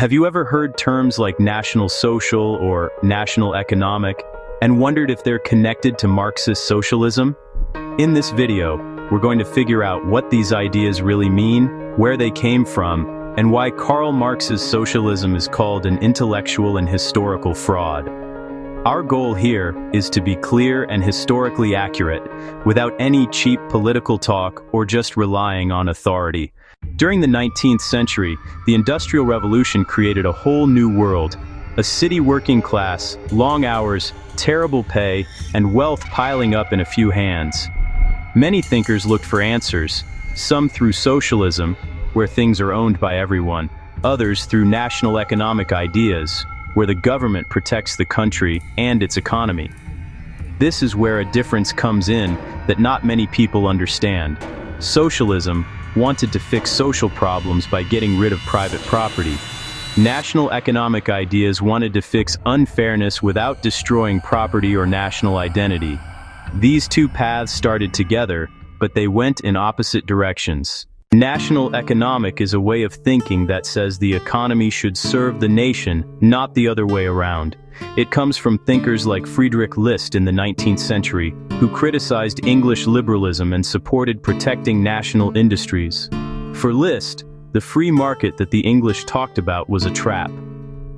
Have you ever heard terms like National Social or National Economic and wondered if they're connected to Marxist socialism? In this video, we're going to figure out what these ideas really mean, where they came from, and why Karl Marx's socialism is called an intellectual and historical fraud. Our goal here is to be clear and historically accurate, without any cheap political talk or just relying on authority. During the 19th century, the Industrial Revolution created a whole new world. A city working class, long hours, terrible pay, and wealth piling up in a few hands. Many thinkers looked for answers, some through socialism, where things are owned by everyone, others through national economic ideas, where the government protects the country and its economy. This is where a difference comes in that not many people understand. Socialism wanted to fix social problems by getting rid of private property. National economic ideas wanted to fix unfairness without destroying property or national identity. These two paths started together, but they went in opposite directions. National economic is a way of thinking that says the economy should serve the nation, not the other way around. It comes from thinkers like Friedrich List in the 19th century, who criticized English liberalism and supported protecting national industries. For List, the free market that the English talked about was a trap.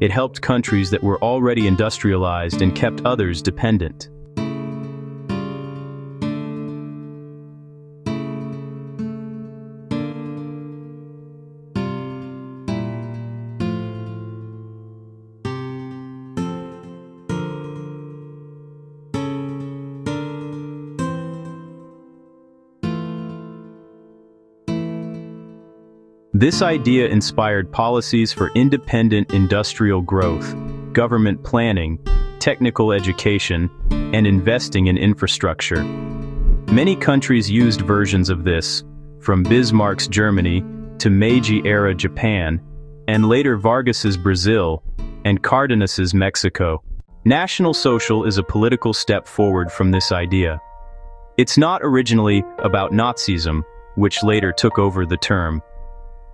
It helped countries that were already industrialized and kept others dependent. This idea inspired policies for independent industrial growth, government planning, technical education, and investing in infrastructure. Many countries used versions of this, from Bismarck's Germany to Meiji-era Japan, and later Vargas's Brazil and Cardenas's Mexico. National Social is a political step forward from this idea. It's not originally about Nazism, which later took over the term,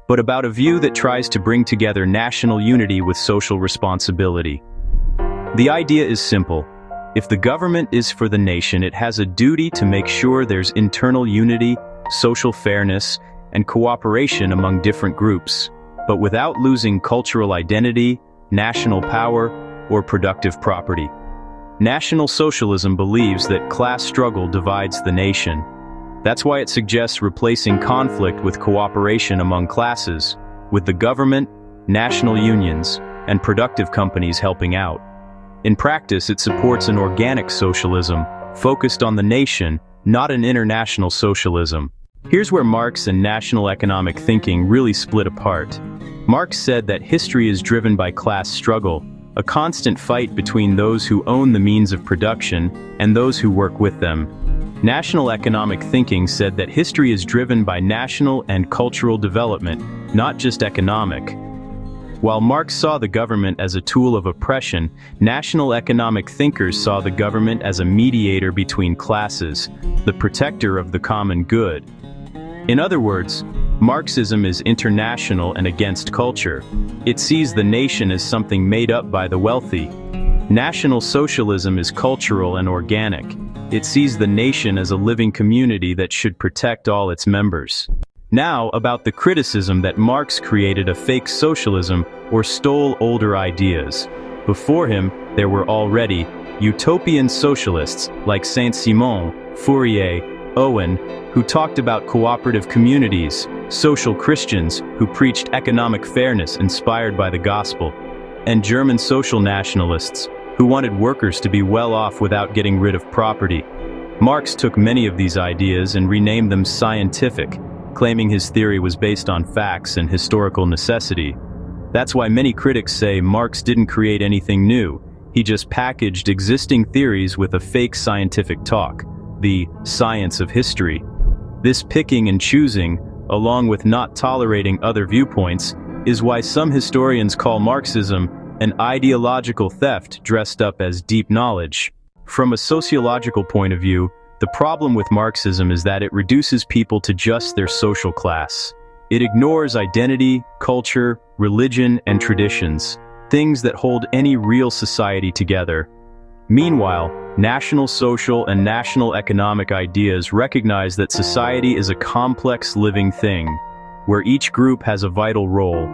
but about a view that tries to bring together national unity with social responsibility. The idea is simple. If the government is for the nation, it has a duty to make sure there's internal unity, social fairness, and cooperation among different groups, but without losing cultural identity, national power, or productive property. National Socialism believes that class struggle divides the nation. That's why it suggests replacing conflict with cooperation among classes, with the government, national unions, and productive companies helping out. In practice, it supports an organic socialism, focused on the nation, not an international socialism. Here's where Marx and national economic thinking really split apart. Marx said that history is driven by class struggle, a constant fight between those who own the means of production and those who work with them. National economic thinking said that history is driven by national and cultural development, not just economic. While Marx saw the government as a tool of oppression, national economic thinkers saw the government as a mediator between classes, the protector of the common good. In other words, Marxism is international and against culture. It sees the nation as something made up by the wealthy. National Socialism is cultural and organic. It sees the nation as a living community that should protect all its members. Now, about the criticism that Marx created a fake socialism or stole older ideas. Before him, there were already utopian socialists like Saint-Simon, Fourier, Owen, who talked about cooperative communities, social Christians who preached economic fairness inspired by the gospel, and German social nationalists who wanted workers to be well off without getting rid of property. Marx took many of these ideas and renamed them scientific, claiming his theory was based on facts and historical necessity. That's why many critics say Marx didn't create anything new. He just packaged existing theories with a fake scientific talk, the science of history. This picking and choosing, along with not tolerating other viewpoints, is why some historians call Marxism an ideological theft dressed up as deep knowledge. From a sociological point of view, the problem with Marxism is that it reduces people to just their social class. It ignores identity, culture, religion, and traditions, things that hold any real society together. Meanwhile, national social and national economic ideas recognize that society is a complex living thing, where each group has a vital role,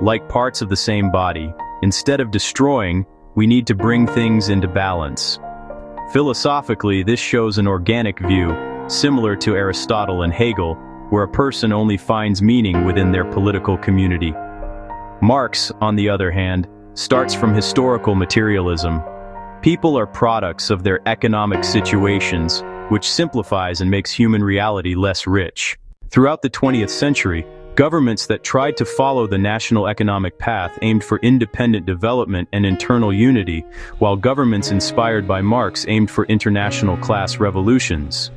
like parts of the same body. Instead of destroying, we need to bring things into balance. Philosophically, this shows an organic view, similar to Aristotle and Hegel, where a person only finds meaning within their political community. Marx, on the other hand, starts from historical materialism. People are products of their economic situations, which simplifies and makes human reality less rich. Throughout the 20th century, governments that tried to follow the national economic path aimed for independent development and internal unity, while governments inspired by Marx aimed for international class revolutions.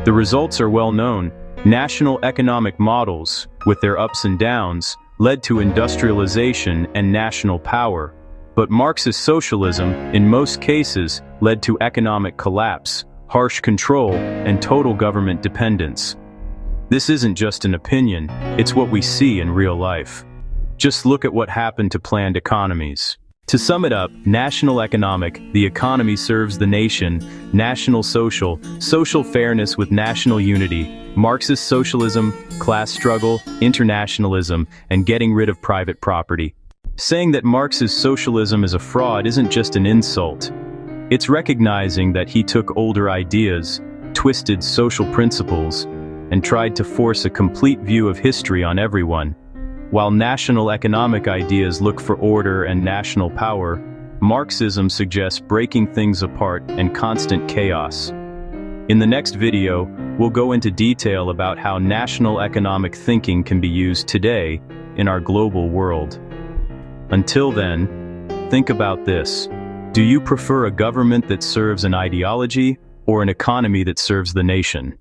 The results are well known. National economic models, with their ups and downs, led to industrialization and national power. But Marxist socialism, in most cases, led to economic collapse, harsh control, and total government dependence. This isn't just an opinion, it's what we see in real life. Just look at what happened to planned economies. To sum it up, national economic, the economy serves the nation; national social, social fairness with national unity; Marxist socialism, class struggle, internationalism, and getting rid of private property. Saying that Marx's socialism is a fraud isn't just an insult. It's recognizing that he took older ideas, twisted social principles, and tried to force a complete view of history on everyone. While national economic ideas look for order and national power, Marxism suggests breaking things apart and constant chaos. In the next video, we'll go into detail about how national economic thinking can be used today in our global world. Until then, think about this. Do you prefer a government that serves an ideology or an economy that serves the nation?